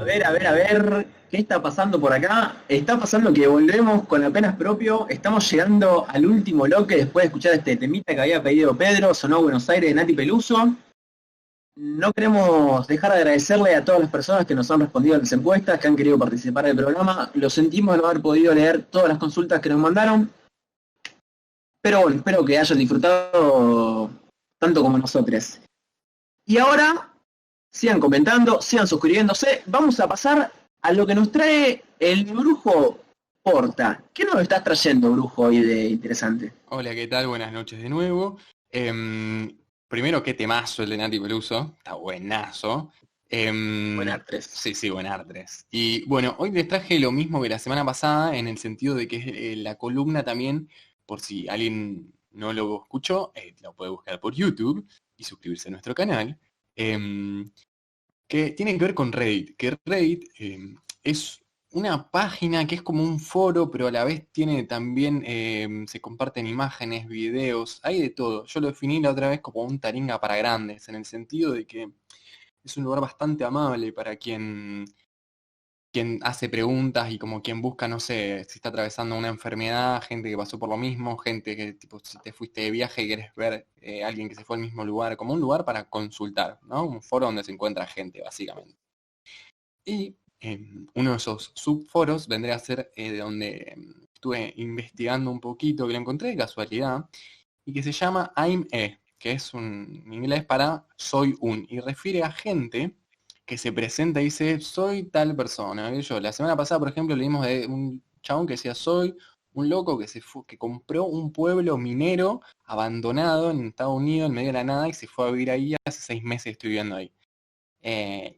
A ver, ¿qué está pasando por acá? Está pasando que volvemos con apenas propio, estamos llegando al último bloque después de escuchar este temita que había pedido Pedro, sonó Buenos Aires de Nati Peluso. No queremos dejar de agradecerle a todas las personas que nos han respondido a las encuestas, que han querido participar del programa. Lo sentimos de no haber podido leer todas las consultas que nos mandaron, pero bueno, espero que hayan disfrutado tanto como nosotros. Y ahora sigan comentando, sigan suscribiéndose. Vamos a pasar a lo que nos trae el brujo Porta. ¿Qué nos estás trayendo, brujo, hoy de interesante? Hola, ¿qué tal? Buenas noches de nuevo. Primero, qué temazo el de Nati Peluso. Está buenazo. Buenas tres. Sí, sí, buenartres. Y bueno, hoy les traje lo mismo que la semana pasada, en el sentido de que es la columna también, por si alguien no lo escuchó, lo puede buscar por YouTube y suscribirse a nuestro canal. Que tiene que ver con Reddit, que Reddit es una página que es como un foro, pero a la vez tiene también, se comparten imágenes, videos, hay de todo. Yo lo definí la otra vez como un taringa para grandes, en el sentido de que es un lugar bastante amable para quien hace preguntas y como quien busca, no sé, si está atravesando una enfermedad, gente que pasó por lo mismo, gente que, tipo, si te fuiste de viaje y querés ver a alguien que se fue al mismo lugar, como un lugar para consultar, ¿no? Un foro donde se encuentra gente, básicamente. Y uno de esos subforos vendría a ser de donde estuve investigando un poquito, que lo encontré de casualidad, y que se llama I'm a, que es un inglés para soy un, y refiere a gente que se presenta y dice soy tal persona. La semana pasada, por ejemplo, leímos de un chabón que decía soy un loco que que compró un pueblo minero abandonado en Estados Unidos, en medio de la nada, y se fue a vivir ahí. Hace 6 meses estoy viviendo ahí.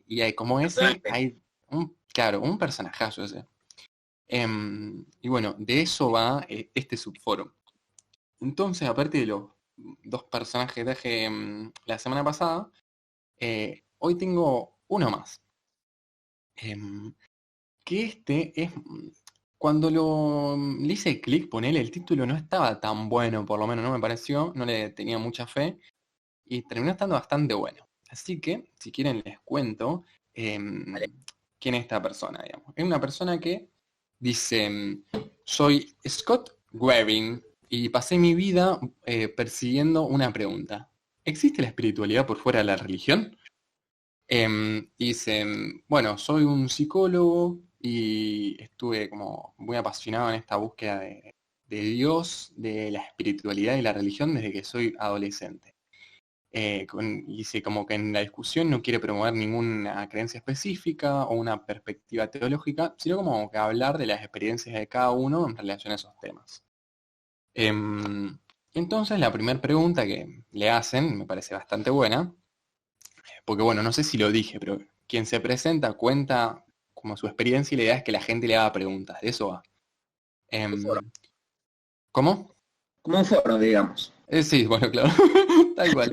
Y hay, como ese, Personaje. hay claro, un personajazo ese. Y bueno, de eso va este subforo. Entonces, aparte de los dos personajes que traje la semana pasada, hoy tengo uno más. Em, que este es. Cuando le hice clic, ponele el título, no estaba tan bueno, por lo menos no me pareció, no le tenía mucha fe, y terminó estando bastante bueno. Así que, si quieren, les cuento Vale. quién es esta persona, digamos. Es una persona que dice, soy Scott Webbing y pasé mi vida persiguiendo una pregunta. ¿Existe la espiritualidad por fuera de la religión? Dice, bueno, soy un psicólogo y estuve como muy apasionado en esta búsqueda de Dios, de la espiritualidad y la religión desde que soy adolescente. Dice como que en la discusión no quiere promover ninguna creencia específica o una perspectiva teológica, sino como que hablar de las experiencias de cada uno en relación a esos temas. Em, entonces la primera pregunta que le hacen me parece bastante buena, porque bueno, no sé si lo dije, pero quien se presenta cuenta como su experiencia y la idea es que la gente le haga preguntas, de eso va. Un foro. Em, ¿Cómo? Como un foro, digamos. Sí, bueno, claro, tal cual.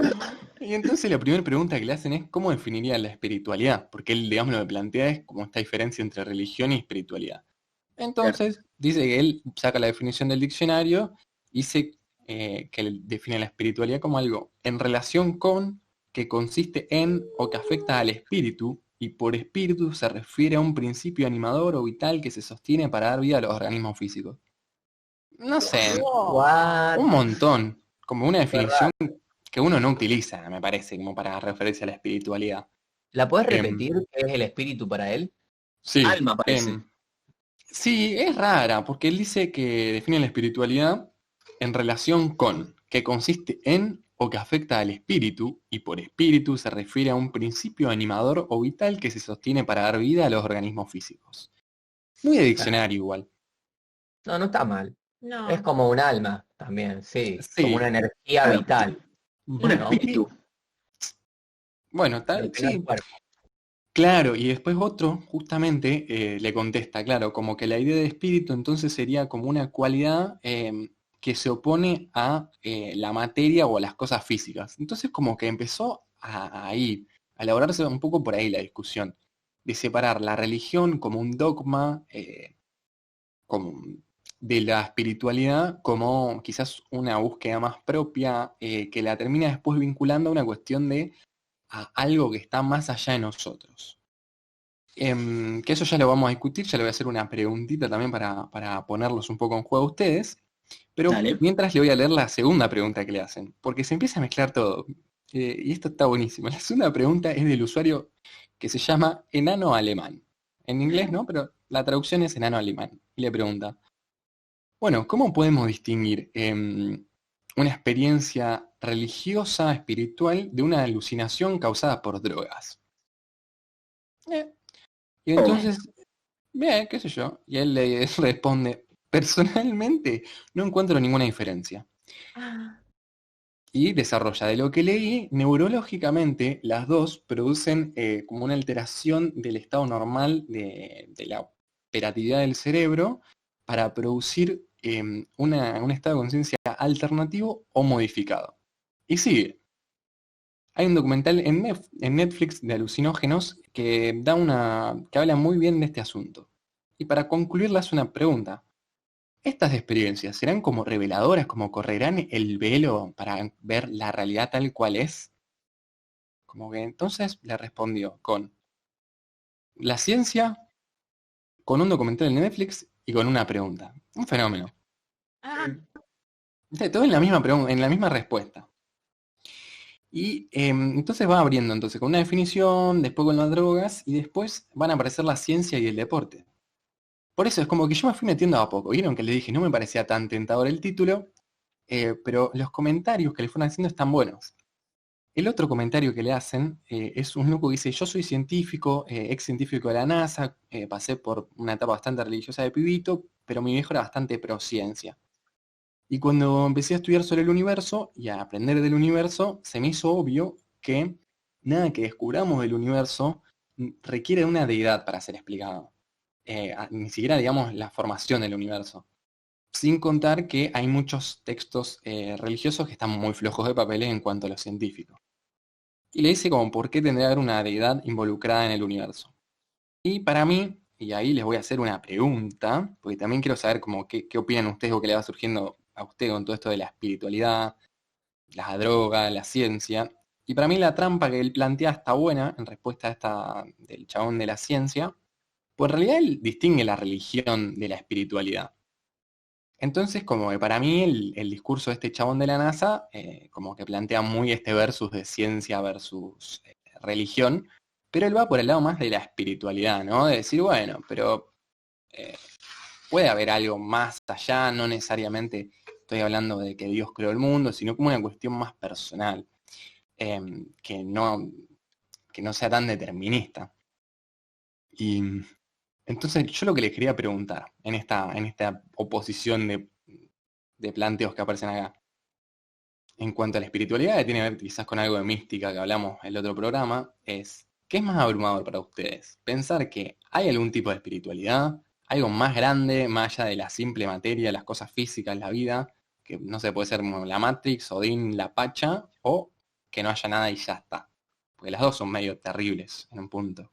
Y entonces la primera pregunta que le hacen es ¿cómo definiría la espiritualidad? Porque él, digamos, lo que plantea es como esta diferencia entre religión y espiritualidad. Claro. Entonces, dice que él saca la definición del diccionario y dice que él define la espiritualidad como algo en relación con, que consiste en o que afecta al espíritu, y por espíritu se refiere a un principio animador o vital que se sostiene para dar vida a los organismos físicos. No sé, What? un montón, como una Qué definición raro. que uno no utiliza, me parece, como para referirse a la espiritualidad. ¿La puedes Em, repetir? ¿Qué es el espíritu para él? sí, Alma parece. sí, es rara, porque él dice que define la espiritualidad en relación con, que consiste en o que afecta al espíritu, y por espíritu se refiere a un principio animador o vital que se sostiene para dar vida a los organismos físicos. Muy de Claro. diccionario igual. No, no está mal. Es No, como un alma también, sí. Como una Sí. energía Claro. vital, Un Ujú. ¿no? Y espíritu. bueno, Pero tal, que no es sí. cuerpo. Claro, y después otro justamente le contesta, claro, como que la idea de espíritu entonces sería como una cualidad que se opone a la materia o a las cosas físicas. Entonces como que empezó ahí, a elaborarse un poco por ahí la discusión, de separar la religión como un dogma como de la espiritualidad como quizás una búsqueda más propia que la termina después vinculando a una cuestión de a algo que está más allá de nosotros. Que eso ya lo vamos a discutir, ya le voy a hacer una preguntita también para ponerlos un poco en juego a ustedes. Pero Dale. mientras le voy a leer la segunda pregunta que le hacen, porque se empieza a mezclar todo. Y esto está buenísimo. La segunda pregunta es del usuario que se llama Enano Alemán. En inglés, ¿no? Pero la traducción es Enano Alemán. Y le pregunta, bueno, ¿cómo podemos distinguir una experiencia religiosa, espiritual, de una alucinación causada por drogas? Y entonces, bien, qué sé yo. Y él le responde, personalmente no encuentro ninguna diferencia. Y desarrolla, de lo que leí, neurológicamente las dos producen como una alteración del estado normal de la operatividad del cerebro para producir un estado de conciencia alternativo o modificado. Y sigue. Hay un documental en Netflix de alucinógenos que habla muy bien de este asunto. Y para concluir le hace una pregunta. ¿Estas experiencias serán como reveladoras, como correrán el velo para ver la realidad tal cual es? Como que entonces le respondió con la ciencia, con un documental en Netflix y con una pregunta. Un fenómeno. Todo en la misma en la misma respuesta. Y entonces va abriendo entonces con una definición, después con las drogas y después van a aparecer la ciencia y el deporte. Por eso es como que yo me fui metiendo a poco. Vieron que le dije, no me parecía tan tentador el título, pero los comentarios que le fueron haciendo están buenos. El otro comentario que le hacen es un loco que dice, yo soy científico, ex científico de la NASA, pasé por una etapa bastante religiosa de pibito, pero mi viejo era bastante pro ciencia. Y cuando empecé a estudiar sobre el universo y a aprender del universo, se me hizo obvio que nada que descubramos del universo requiere de una deidad para ser explicado. Ni siquiera, digamos, la formación del universo. Sin contar que hay muchos textos religiosos que están muy flojos de papeles en cuanto a lo científico. Y le dice como, ¿por qué tendría que haber una deidad involucrada en el universo? Y para mí, y ahí les voy a hacer una pregunta, porque también quiero saber como qué opinan ustedes o qué le va surgiendo a usted con todo esto de la espiritualidad, la droga, la ciencia. Y para mí la trampa que él plantea está buena en respuesta a esta del chabón de la ciencia, pues en realidad él distingue la religión de la espiritualidad. Entonces, como que para mí el discurso de este chabón de la NASA, como que plantea muy este versus de ciencia versus religión, pero él va por el lado más de la espiritualidad, ¿no? De decir, bueno, pero puede haber algo más allá, no necesariamente estoy hablando de que Dios creó el mundo, sino como una cuestión más personal, que no sea tan determinista. Y entonces yo lo que les quería preguntar en esta oposición de planteos que aparecen acá, en cuanto a la espiritualidad, que tiene que ver quizás con algo de mística que hablamos en el otro programa, es, ¿qué es más abrumador para ustedes? Pensar que hay algún tipo de espiritualidad, algo más grande, más allá de la simple materia, las cosas físicas, la vida, que no sé, puede ser como la Matrix, Odín, la Pacha, o que no haya nada y ya está. Porque las dos son medio terribles en un punto.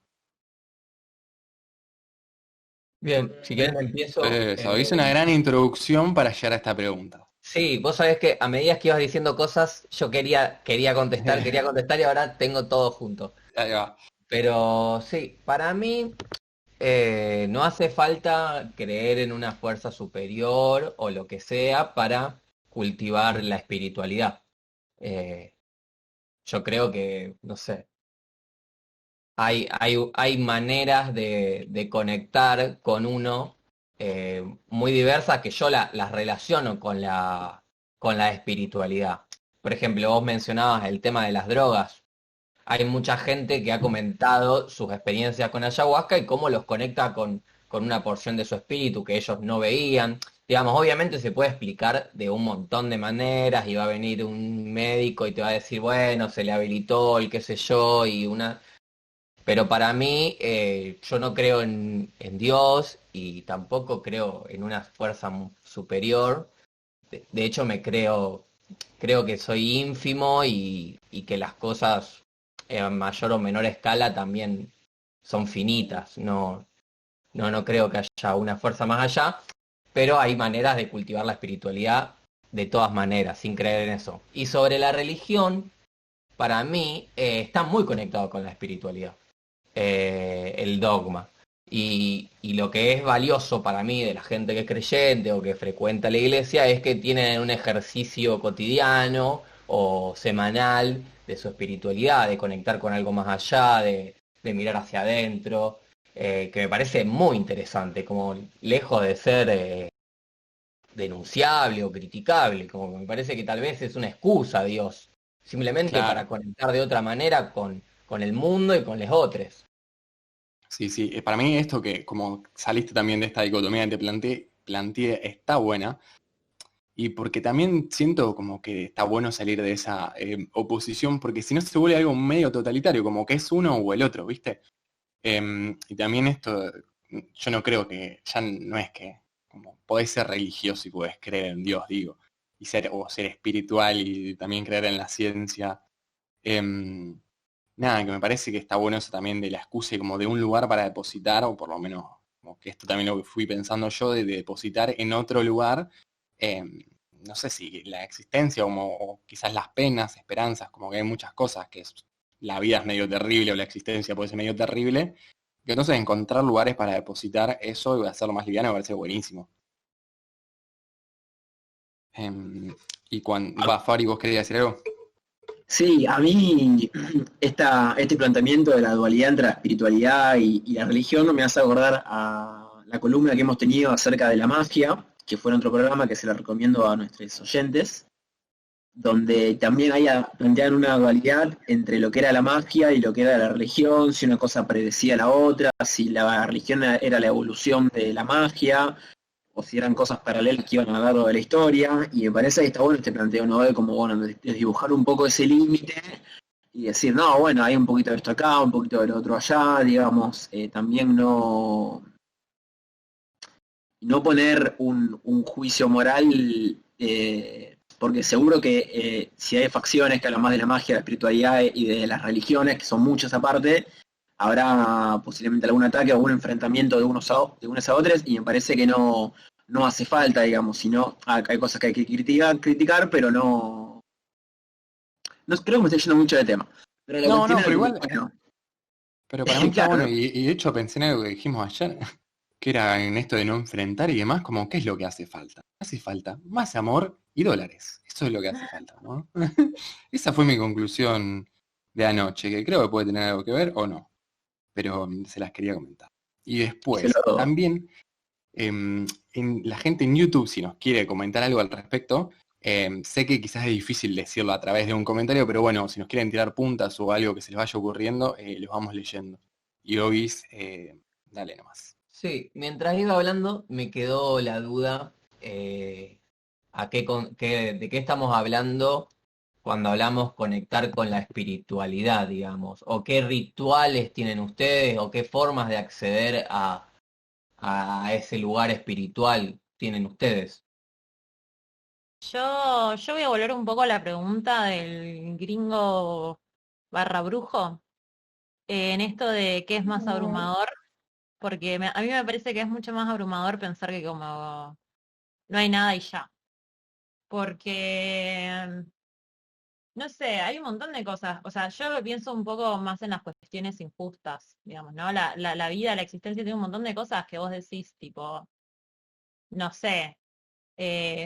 Bien, si quieren empiezo. Eso, hice una gran introducción para llegar a esta pregunta. Sí, vos sabés que a medida que ibas diciendo cosas, yo quería contestar y ahora tengo todo junto. Ahí va. Pero sí, para mí no hace falta creer en una fuerza superior o lo que sea para cultivar la espiritualidad. Yo creo que, no sé, hay maneras de conectar con uno muy diversas que yo las relaciono con la espiritualidad. Por ejemplo, vos mencionabas el tema de las drogas. Hay mucha gente que ha comentado sus experiencias con ayahuasca y cómo los conecta con una porción de su espíritu que ellos no veían. Digamos, obviamente se puede explicar de un montón de maneras y va a venir un médico y te va a decir, bueno, se le habilitó el qué sé yo y una... Pero para mí, yo no creo en Dios y tampoco creo en una fuerza superior. De hecho, creo que soy ínfimo y que las cosas en mayor o menor escala también son finitas. No creo que haya una fuerza más allá, pero hay maneras de cultivar la espiritualidad de todas maneras, sin creer en eso. Y sobre la religión, para mí, está muy conectado con la espiritualidad. el dogma. Y lo que es valioso para mí de la gente que es creyente o que frecuenta la iglesia es que tienen un ejercicio cotidiano o semanal de su espiritualidad, de conectar con algo más allá, de mirar hacia adentro, que me parece muy interesante, como lejos de ser denunciable o criticable, como que me parece que tal vez es una excusa, Dios, simplemente para Claro. conectar de otra manera con el mundo y con los otros. Sí, sí. Para mí esto que como saliste también de esta dicotomía que te planteé está buena. Y porque también siento como que está bueno salir de esa oposición, porque si no se vuelve algo medio totalitario, como que es uno o el otro, ¿viste? Y también esto, yo no creo que, ya no es que, como podés ser religioso y podés creer en Dios, digo, y ser espiritual y también creer en la ciencia. Em, Nada, que me parece que está bueno eso también de la excusa y como de un lugar para depositar, o por lo menos, como que esto también lo fui pensando yo, de depositar en otro lugar, no sé si la existencia o quizás las penas, esperanzas, como que hay muchas cosas la vida es medio terrible o la existencia puede ser medio terrible, que entonces encontrar lugares para depositar eso y hacerlo más liviano me parece buenísimo. Y cuando, Fabri, ¿vos querías decir algo? Sí, a mí este planteamiento de la dualidad entre la espiritualidad y la religión me hace acordar a la columna que hemos tenido acerca de la magia, que fue en otro programa que se la recomiendo a nuestros oyentes, donde también plantean una dualidad entre lo que era la magia y lo que era la religión, si una cosa predecía la otra, si la religión era la evolución de la magia, o si eran cosas paralelas que iban a lo largo de la historia, y me parece que está bueno este planteo, ¿no? De como, bueno, de dibujar un poco ese límite y decir, no, bueno, hay un poquito de esto acá, un poquito de lo otro allá, digamos, también no poner un juicio moral, porque seguro que si hay facciones que hablan más de la magia, de la espiritualidad y de las religiones, que son muchas aparte, habrá posiblemente algún ataque o algún enfrentamiento de unos a otros, y me parece que no hace falta, digamos, sino hay cosas que hay que criticar, pero no creo que me esté yendo mucho de tema. Pero la No, cuestión no, es pero que, igual, bueno, pero para mí está claro, bueno, ¿no? y de hecho pensé en algo que dijimos ayer, que era en esto de no enfrentar y demás, como qué es lo que hace falta. Hace falta más amor y dólares. Eso es lo que hace falta, ¿no? Esa fue mi conclusión de anoche, que creo que puede tener algo que ver o no, pero se las quería comentar. Y Se después, lo, también, la gente en YouTube, si nos quiere comentar algo al respecto, sé que quizás es difícil decirlo a través de un comentario, pero bueno, si nos quieren tirar puntas o algo que se les vaya ocurriendo, los vamos leyendo. Y hoy, dale nomás. Sí, mientras iba hablando me quedó la duda de qué estamos hablando cuando hablamos conectar con la espiritualidad, digamos, o qué rituales tienen ustedes, o qué formas de acceder a ese lugar espiritual tienen ustedes. Yo voy a volver un poco a la pregunta del gringo barra brujo, en esto de qué es más abrumador, porque a mí me parece que es mucho más abrumador pensar que como no hay nada y ya. Porque, no sé, hay un montón de cosas. O sea, yo pienso un poco más en las cuestiones injustas, digamos, ¿no? La vida, la existencia tiene un montón de cosas que vos decís, tipo, no sé,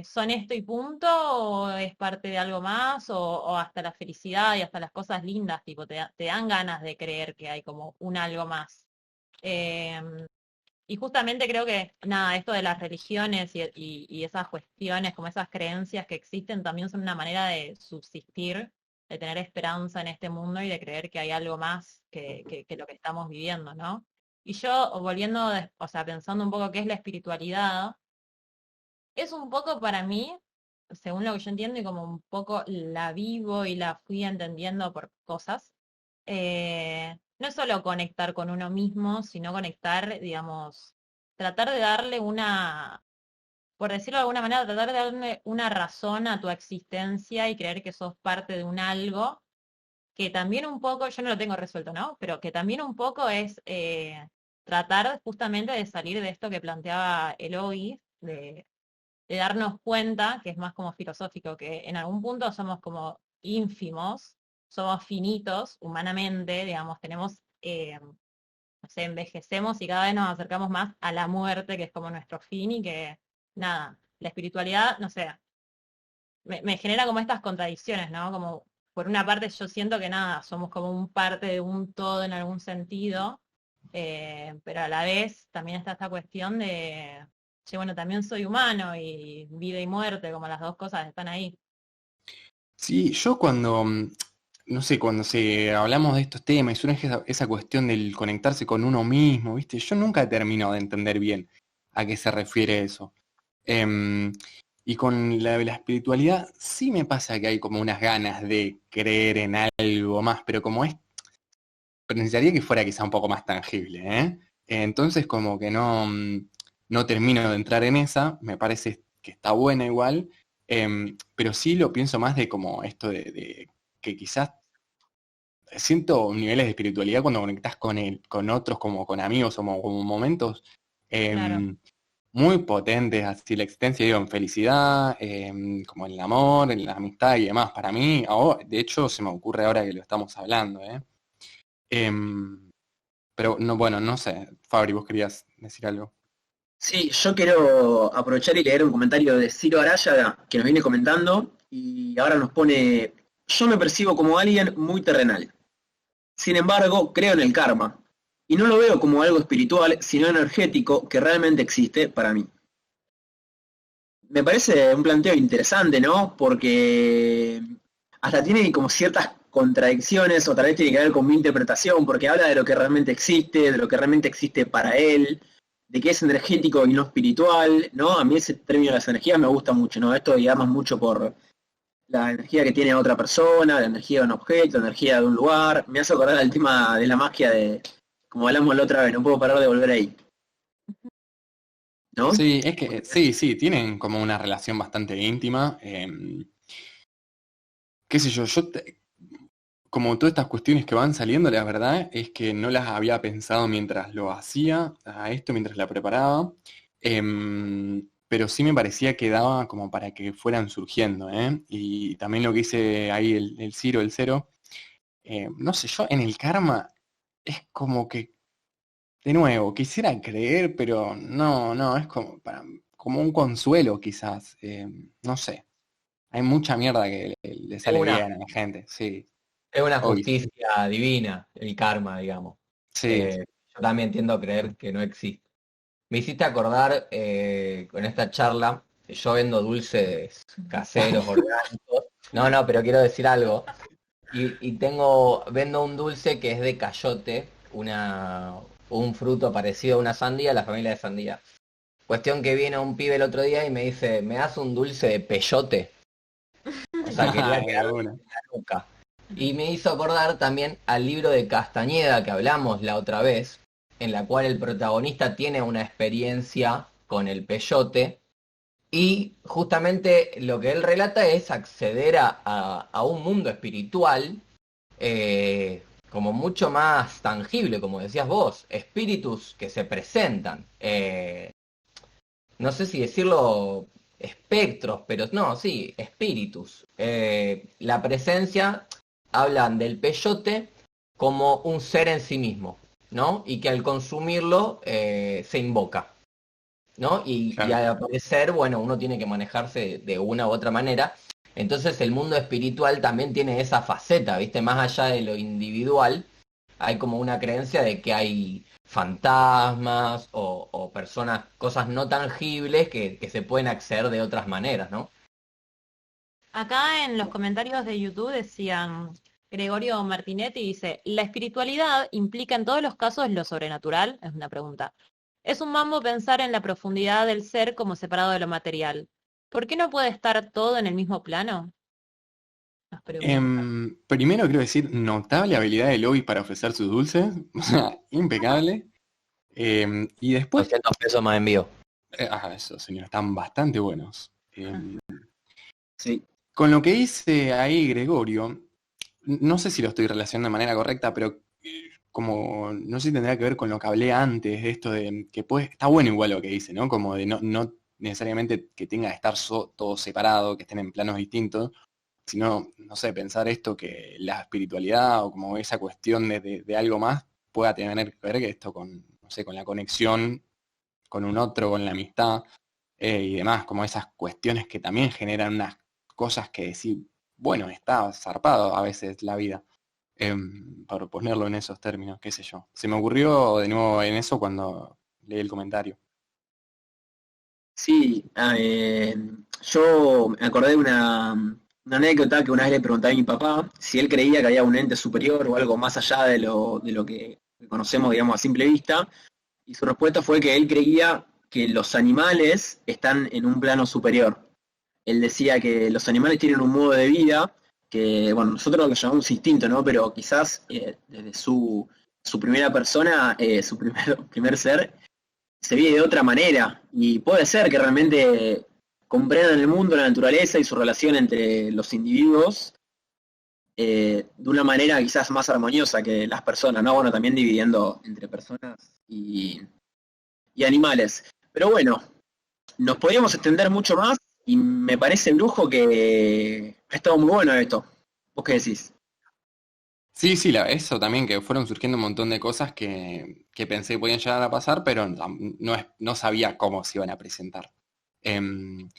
¿son esto y punto? ¿O es parte de algo más? O hasta la felicidad y hasta las cosas lindas, tipo, te dan ganas de creer que hay como un algo más. Em, y justamente creo que, nada, esto de las religiones y esas cuestiones, como esas creencias que existen, también son una manera de subsistir, de tener esperanza en este mundo y de creer que hay algo más que lo que estamos viviendo, ¿no? Y yo, volviendo, o sea, pensando un poco qué es la espiritualidad, es un poco para mí, según lo que yo entiendo y como un poco la vivo y la fui entendiendo por cosas, no es solo conectar con uno mismo, sino conectar, digamos, tratar de darle por decirlo de alguna manera, tratar de darle una razón a tu existencia y creer que sos parte de un algo, que también un poco, yo no lo tengo resuelto, ¿no? Pero que también un poco es tratar justamente de salir de esto que planteaba Eloy, de darnos cuenta, que es más como filosófico, que en algún punto somos como ínfimos, somos finitos humanamente, digamos, tenemos no sé, envejecemos y cada vez nos acercamos más a la muerte, que es como nuestro fin, y que, nada, la espiritualidad, no sé, me genera como estas contradicciones, ¿no? Como, por una parte yo siento que nada, somos como un parte de un todo en algún sentido, pero a la vez también está esta cuestión de, che, bueno, también soy humano y vida y muerte, como las dos cosas están ahí. Sí, yo cuando, no sé, cuando hablamos de estos temas y surge esa cuestión del conectarse con uno mismo, ¿viste? Yo nunca termino de entender bien a qué se refiere eso. Em, y con la espiritualidad sí me pasa que hay como unas ganas de creer en algo más, pero como es, necesitaría que fuera quizá un poco más tangible, ¿eh? Entonces como que no, no termino de entrar en esa, me parece que está buena igual, pero sí lo pienso más de como esto de que quizás siento niveles de espiritualidad cuando conectás con otros, como con amigos, como momentos Claro. muy potentes, así la existencia, digo, en felicidad, como en el amor, en la amistad y demás. Para mí, de hecho, se me ocurre ahora que lo estamos hablando, ¿eh? Em, pero no, bueno, no sé, Fabri, vos querías decir algo. Sí, yo quiero aprovechar y leer un comentario de Ciro Araya que nos viene comentando y ahora nos pone, yo me percibo como alguien muy terrenal. Sin embargo, creo en el karma y no lo veo como algo espiritual, sino energético que realmente existe para mí. Me parece un planteo interesante, ¿no? Porque hasta tiene como ciertas contradicciones o tal vez tiene que ver con mi interpretación, porque habla de lo que realmente existe, de lo que realmente existe para él, de que es energético y no espiritual, ¿no? A mí ese término de las energías me gusta mucho, ¿no? Esto digamos mucho por la energía que tiene otra persona, la energía de un objeto, la energía de un lugar. Me hace acordar al tema de la magia de, como hablamos la otra vez, no puedo parar de volver ahí, ¿no? Sí, es que sí, tienen como una relación bastante íntima. Qué sé yo, como todas estas cuestiones que van saliendo, la verdad es que no las había pensado mientras lo hacía, a esto, mientras la preparaba, pero sí me parecía que daba como para que fueran surgiendo, ¿eh? Y también lo que hice ahí el Ciro, el cero, no sé, yo en el karma es como que, de nuevo, quisiera creer, pero no, es como, como un consuelo quizás, no sé, hay mucha mierda que le Es sale una, bien a la gente, sí, es una hoy, justicia divina, el karma, digamos. sí. Yo también tiendo a creer que no existe. Me hiciste acordar con esta charla, que yo vendo dulces caseros, orgánicos. No, no, pero quiero decir algo. Vendo un dulce que es de cayote, un fruto parecido a una sandía, la familia de sandía. Cuestión que viene un pibe el otro día y me dice, ¿me das un dulce de peyote? O sea, quería De quedarme una. en la nuca. Y me hizo acordar también al libro de Castañeda que hablamos la otra vez, en la cual el protagonista tiene una experiencia con el peyote y justamente lo que él relata es acceder a un mundo espiritual como mucho más tangible, como decías vos, espíritus que se presentan. No sé si decirlo espectros, pero no, sí, espíritus. La presencia, hablan del peyote como un ser en sí mismo, ¿no? Y que al consumirlo se invoca, ¿no? Y Claro. al aparecer, bueno, uno tiene que manejarse de una u otra manera. Entonces el mundo espiritual también tiene esa faceta, ¿viste? Más allá de lo individual, hay como una creencia de que hay fantasmas o personas, cosas no tangibles que se pueden acceder de otras maneras, ¿no? Acá en los comentarios de YouTube decían, Gregorio Martinetti dice, la espiritualidad implica en todos los casos lo sobrenatural, es una pregunta. Es un mambo pensar en la profundidad del ser como separado de lo material. ¿Por qué no puede estar todo en el mismo plano? Nos pregunta. Primero quiero decir, notable habilidad de Lobby para ofrecer sus dulces, o sea, impecable. Y después, 200 pesos más envío. eso, señor, están bastante buenos. Sí. Con lo que dice ahí Gregorio, no sé si lo estoy relacionando de manera correcta, pero como, no sé si tendrá que ver con lo que hablé antes, de esto de que puede, está bueno igual lo que dice, ¿no? Como de no necesariamente que tenga que estar todo separado, que estén en planos distintos, sino, no sé, pensar esto que la espiritualidad o como esa cuestión de algo más pueda tener que ver que esto con, no sé, con la conexión con un otro, con la amistad y demás, como esas cuestiones que también generan unas cosas que decir, bueno, está zarpado a veces la vida, por ponerlo en esos términos, qué sé yo. Se me ocurrió de nuevo en eso cuando leí el comentario. Sí, yo me acordé de una anécdota que una vez le pregunté a mi papá si él creía que había un ente superior o algo más allá de lo que conocemos, digamos, a simple vista, y su respuesta fue que él creía que los animales están en un plano superior. Él decía que los animales tienen un modo de vida que, bueno, nosotros lo llamamos instinto, ¿no? Pero quizás desde su primera persona, su primer ser, se vive de otra manera. Y puede ser que realmente comprendan el mundo, la naturaleza y su relación entre los individuos de una manera quizás más armoniosa que las personas, ¿no? Bueno, también dividiendo entre personas y animales. Pero bueno, nos podríamos extender mucho más y me parece, Brujo, que ha estado muy bueno esto. ¿Vos qué decís? Sí, eso también, que fueron surgiendo un montón de cosas que pensé que podían llegar a pasar, pero no sabía cómo se iban a presentar. Em,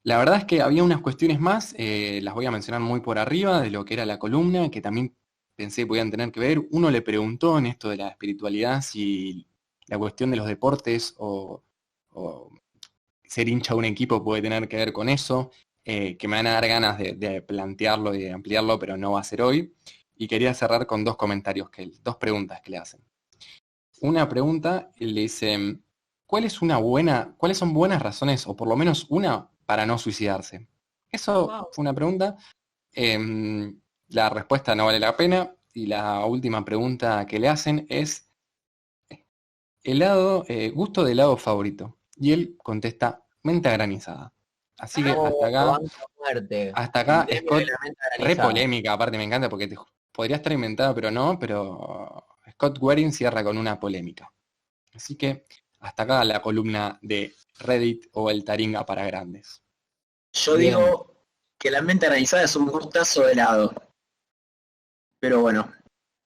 la verdad es que había unas cuestiones más, las voy a mencionar muy por arriba, de lo que era la columna, que también pensé que podían tener que ver. Uno le preguntó en esto de la espiritualidad si la cuestión de los deportes o ser hincha de un equipo puede tener que ver con eso, que me van a dar ganas de plantearlo y de ampliarlo, pero no va a ser hoy. Y quería cerrar con dos preguntas que le hacen. Una pregunta, le dice, ¿cuáles son buenas razones, o por lo menos una, para no suicidarse? Eso Wow. fue una pregunta. La respuesta no vale la pena. Y la última pregunta que le hacen es, gusto de helado favorito. Y él contesta, menta granizada. Así que hasta acá, Scott, re polémica, aparte me encanta porque podría estar inventada, pero no, pero Scott Waring cierra con una polémica. Así que hasta acá la columna de Reddit o el Taringa para grandes. Yo Bien. digo que la mente granizada es un gustazo de helado. Pero bueno,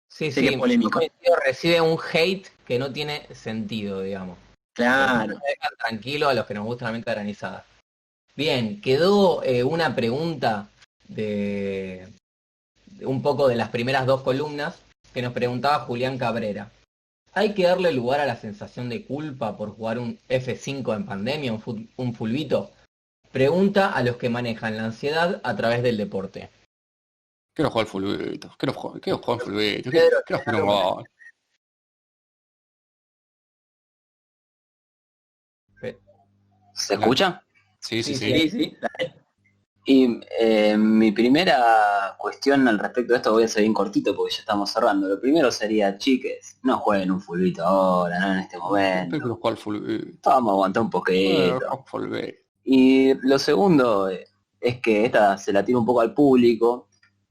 Sí, sé que es polémico. recibe un hate que no tiene sentido, digamos. Claro. Dejan tranquilo a los que nos gusta la mente granizada. Bien, quedó una pregunta de un poco de las primeras dos columnas que nos preguntaba Julián Cabrera. ¿Hay que darle lugar a la sensación de culpa por jugar un F5 en pandemia, un fulbito? Pregunta a los que manejan la ansiedad a través del deporte. Quiero jugar al fulbito, quiero jugar al fulbito, quiero hacer un gol. ¿Se escucha? Sí. Sí. Y mi primera cuestión al respecto de esto, voy a ser bien cortito porque ya estamos cerrando. Lo primero sería, chiques, no jueguen un fulbito ahora, no en este momento. Quiero jugar al fulbito. Vamos a aguantar un Quiero poquito. jugar al fulbito. Y lo segundo es que esta se la tira un poco al público,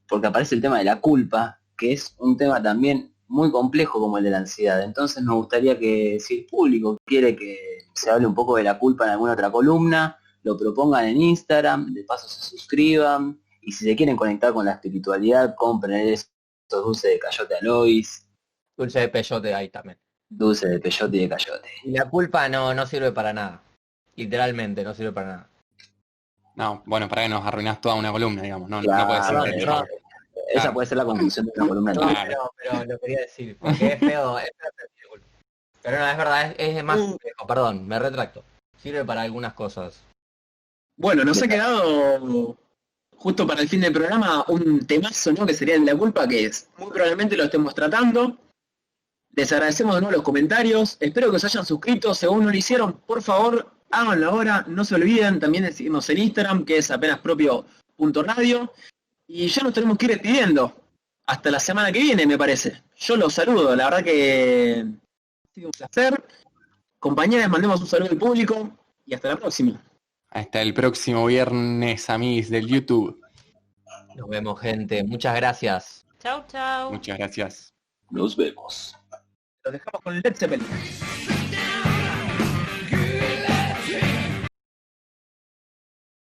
porque aparece el tema de la culpa, que es un tema también muy complejo como el de la ansiedad. Entonces me gustaría que si el público quiere que se hable un poco de la culpa en alguna otra columna, lo propongan en Instagram, de paso se suscriban, y si se quieren conectar con la espiritualidad, compren esos dulces de cayote Alois, Dulce de peyote ahí también. dulces de peyote y de cayote. Y la culpa no sirve para nada. Literalmente no sirve para nada. No, bueno, para que nos arruinás toda una columna, digamos. No Claro, puede ser. perdón. Esa Claro. puede ser la conclusión de una columna. No, pero lo quería decir, porque es feo sentir culpa. Pero no, es verdad, es más complejo, perdón, me retracto. Sirve para algunas cosas. Bueno, nos ha quedado justo para el fin del programa un temazo, ¿no? Que sería el de la culpa, que es muy probablemente lo estemos tratando. Les agradecemos de nuevo los comentarios. Espero que os hayan suscrito. Si aún no lo hicieron, por favor, háganlo ahora. No se olviden también de seguirnos en Instagram, que es apenaspropio.radio. Y ya nos tenemos que ir despidiendo. Hasta la semana que viene, me parece. Yo los saludo. La verdad que ha sido un placer. Compañeras, mandemos un saludo al público. Y hasta la próxima. Hasta el próximo viernes, amigos del YouTube. Nos vemos, gente. Muchas gracias. Chau. Muchas gracias. Nos vemos. Los dejamos con Led Zeppelin.